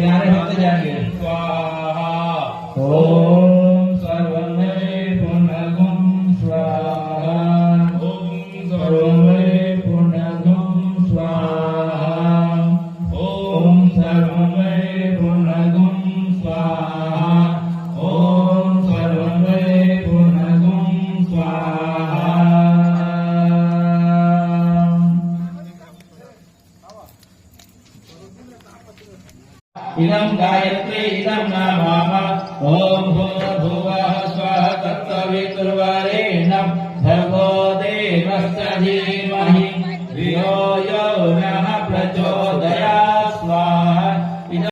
किनारे होते जाएंगे। स्वाहा ओम सर्वमय पुण्यगुम स्वाहा। ओम सर्वमय पुण्यगुम स्वाहा। ओम सर्वमय पुण्यगुम स्वाहा। ओम सर्वमय पुण्यगुम स्वाहा। इदं गायत्री इदं नमः। ओम भूर्भुवः स्वः तत्सवितुर्वरेण्यं भर्गो देवस्य धीमहि धियो यो